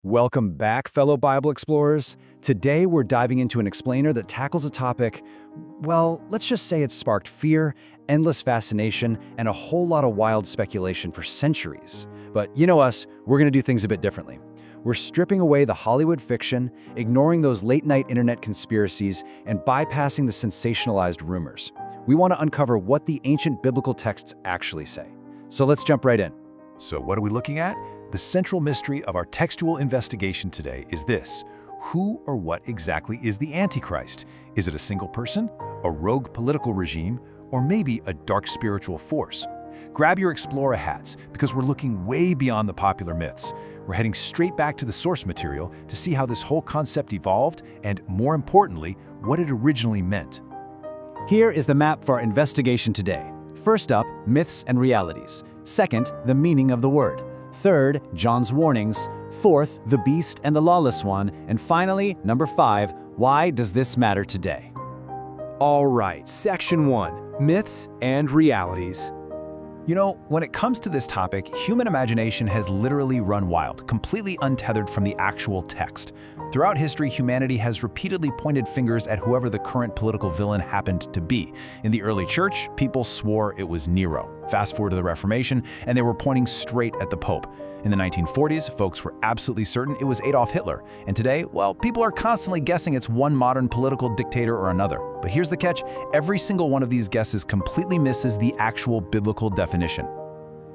Welcome back, fellow Bible explorers. Today we're diving into an explainer that tackles a topic, well, let's just say it's sparked fear, endless fascination, and a whole lot of wild speculation for centuries. But you know us, we're going to do things a bit differently. We're stripping away the Hollywood fiction, ignoring those late-night internet conspiracies, and bypassing the sensationalized rumors. We want to uncover what the ancient biblical texts actually say. So let's jump right in. So what are we looking at? The central mystery of our textual investigation today is this: who or what exactly is the Antichrist? Is it a single person, a rogue political regime, or maybe a dark spiritual force? Grab your explorer hats, because we're looking way beyond the popular myths. We're heading straight back to the source material to see how this whole concept evolved and, more importantly, what it originally meant. Here is the map for our investigation today. First up, myths and realities. Second, the meaning of the word. Third, John's warnings. Fourth, the beast and the lawless one. And finally, number 5, why does this matter today? All right, Section 1, Myths and Realities. You know, when it comes to this topic, human imagination has literally run wild, completely untethered from the actual text. Throughout history, humanity has repeatedly pointed fingers at whoever the current political villain happened to be. In the early church, people swore it was Nero. Fast forward to the Reformation, and they were pointing straight at the Pope. In the 1940s, folks were absolutely certain it was Adolf Hitler. And today, well, people are constantly guessing it's one modern political dictator or another. But here's the catch: every single one of these guesses completely misses the actual biblical definition.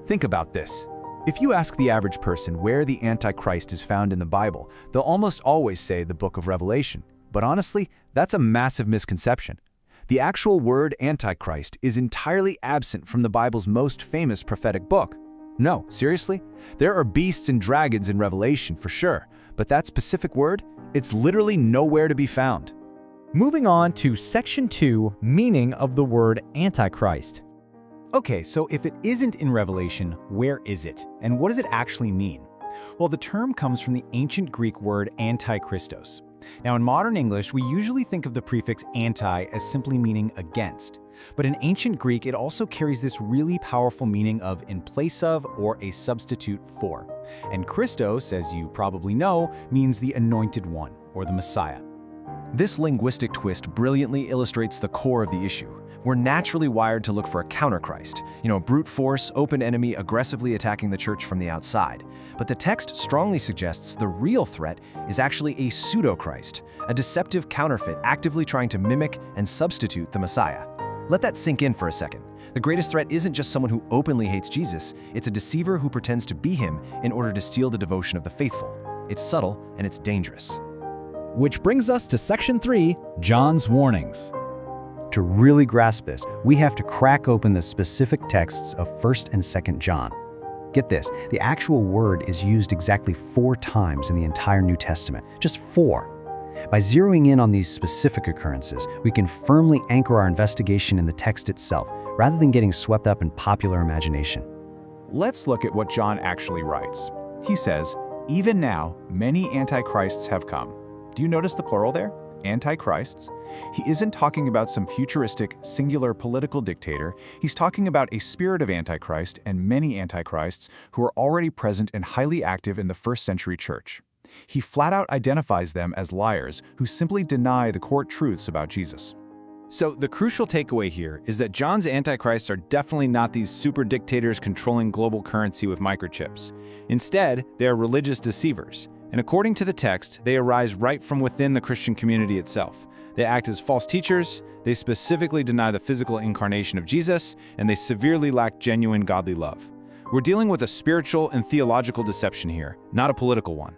Think about this. If you ask the average person where the Antichrist is found in the Bible, they'll almost always say the book of Revelation. But honestly, that's a massive misconception. The actual word Antichrist is entirely absent from the Bible's most famous prophetic book. No, seriously? There are beasts and dragons in Revelation for sure, but that specific word, it's literally nowhere to be found. Moving on to Section 2, Meaning of the word Antichrist. Okay, so if it isn't in Revelation, where is it? And what does it actually mean? Well, the term comes from the ancient Greek word antichristos. Now, in modern English, we usually think of the prefix anti as simply meaning against. But in ancient Greek, it also carries this really powerful meaning of in place of or a substitute for. And Christos, as you probably know, means the anointed one or the Messiah. This linguistic twist brilliantly illustrates the core of the issue. We're naturally wired to look for a counter-Christ, a brute force, open enemy aggressively attacking the church from the outside. But the text strongly suggests the real threat is actually a pseudo-Christ, a deceptive counterfeit actively trying to mimic and substitute the Messiah. Let that sink in for a second. The greatest threat isn't just someone who openly hates Jesus, it's a deceiver who pretends to be him in order to steal the devotion of the faithful. It's subtle and it's dangerous. Which brings us to Section 3, John's warnings. To really grasp this, we have to crack open the specific texts of 1st and 2nd John. Get this, the actual word is used exactly 4 times in the entire New Testament, just 4. By zeroing in on these specific occurrences, we can firmly anchor our investigation in the text itself, rather than getting swept up in popular imagination. Let's look at what John actually writes. He says, "Even now, many antichrists have come." Do you notice the plural there? Antichrists? He isn't talking about some futuristic, singular political dictator. He's talking about a spirit of Antichrist and many antichrists who are already present and highly active in the first century church. He flat out identifies them as liars who simply deny the core truths about Jesus. So the crucial takeaway here is that John's antichrists are definitely not these super dictators controlling global currency with microchips. Instead, they are religious deceivers. And according to the text, they arise right from within the Christian community itself. They act as false teachers, they specifically deny the physical incarnation of Jesus, and they severely lack genuine godly love. We're dealing with a spiritual and theological deception here, not a political one.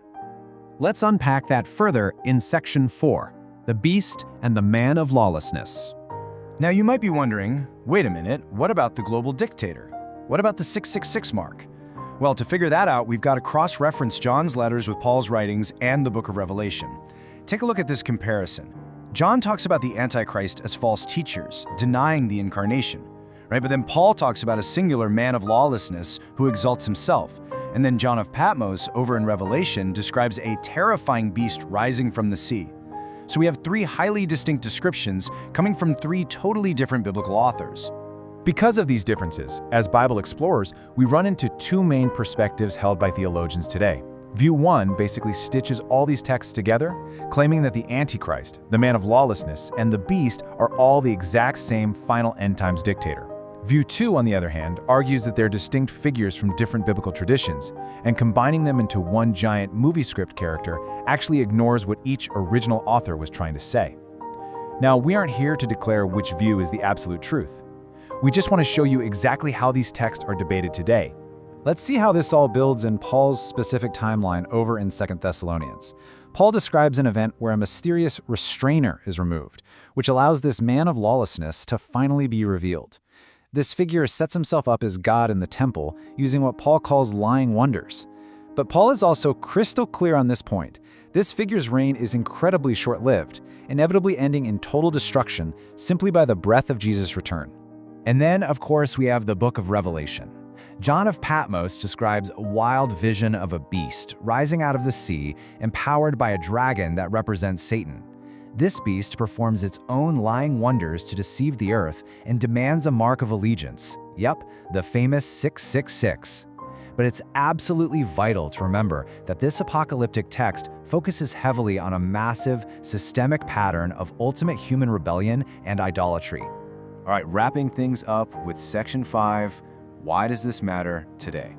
Let's unpack that further in Section 4, the beast and the man of lawlessness. Now you might be wondering, wait a minute, what about the global dictator? What about the 666 mark? Well, to figure that out, we've got to cross-reference John's letters with Paul's writings and the book of Revelation. Take a look at this comparison. John talks about the Antichrist as false teachers, denying the incarnation, right? But then Paul talks about a singular man of lawlessness who exalts himself. And then John of Patmos, over in Revelation, describes a terrifying beast rising from the sea. So we have 3 highly distinct descriptions coming from 3 totally different biblical authors. Because of these differences, as Bible explorers, we run into 2 main perspectives held by theologians today: View 1 basically stitches all these texts together, claiming that the Antichrist, the man of lawlessness, and the beast are all the exact same final end times dictator. View 2, on the other hand, argues that they're distinct figures from different biblical traditions, and combining them into one giant movie script character actually ignores what each original author was trying to say. Now, we aren't here to declare which view is the absolute truth. We just want to show you exactly how these texts are debated today. Let's see how this all builds in Paul's specific timeline over in 2 Thessalonians. Paul describes an event where a mysterious restrainer is removed, which allows this man of lawlessness to finally be revealed. This figure sets himself up as God in the temple, using what Paul calls lying wonders. But Paul is also crystal clear on this point. This figure's reign is incredibly short-lived, inevitably ending in total destruction simply by the breath of Jesus' return. And then, of course, we have the book of Revelation. John of Patmos describes a wild vision of a beast rising out of the sea, empowered by a dragon that represents Satan. This beast performs its own lying wonders to deceive the earth and demands a mark of allegiance. Yep, the famous 666. But it's absolutely vital to remember that this apocalyptic text focuses heavily on a massive, systemic pattern of ultimate human rebellion and idolatry. All right, wrapping things up with Section 5, why does this matter today?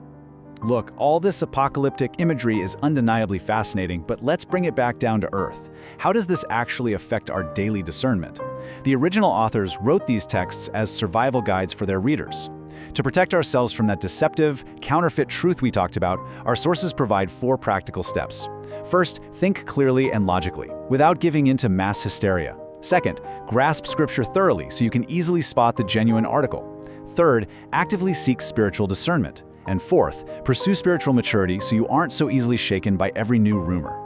Look, all this apocalyptic imagery is undeniably fascinating, but let's bring it back down to earth. How does this actually affect our daily discernment? The original authors wrote these texts as survival guides for their readers. To protect ourselves from that deceptive, counterfeit truth we talked about, our sources provide 4 practical steps. First, think clearly and logically, without giving into mass hysteria. Second, grasp Scripture thoroughly so you can easily spot the genuine article. Third, actively seek spiritual discernment. And fourth, pursue spiritual maturity so you aren't so easily shaken by every new rumor.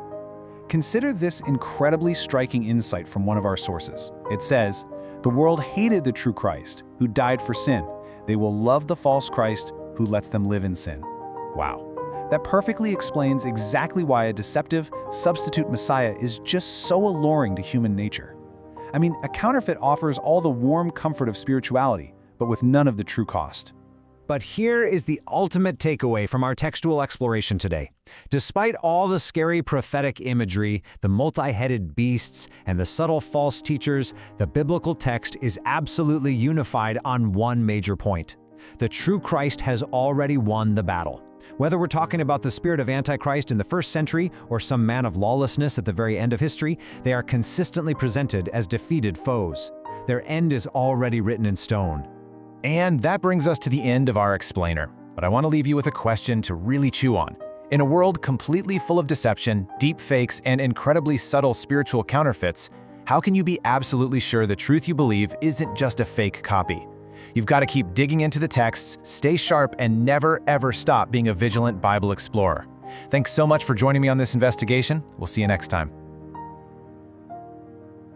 Consider this incredibly striking insight from one of our sources. It says, "The world hated the true Christ, who died for sin. They will love the false Christ, who lets them live in sin." Wow. That perfectly explains exactly why a deceptive, substitute Messiah is just so alluring to human nature. I mean, a counterfeit offers all the warm comfort of spirituality, but with none of the true cost. But here is the ultimate takeaway from our textual exploration today. Despite all the scary prophetic imagery, the multi-headed beasts, and the subtle false teachers, the biblical text is absolutely unified on one major point. The true Christ has already won the battle. Whether we're talking about the spirit of Antichrist in the 1st century or some man of lawlessness at the very end of history, they are consistently presented as defeated foes. Their end is already written in stone. And that brings us to the end of our explainer. But I want to leave you with a question to really chew on. In a world completely full of deception, deep fakes, and incredibly subtle spiritual counterfeits, how can you be absolutely sure the truth you believe isn't just a fake copy? You've got to keep digging into the texts, stay sharp, and never ever stop being a vigilant Bible explorer. Thanks so much for joining me on this investigation. We'll see you next time.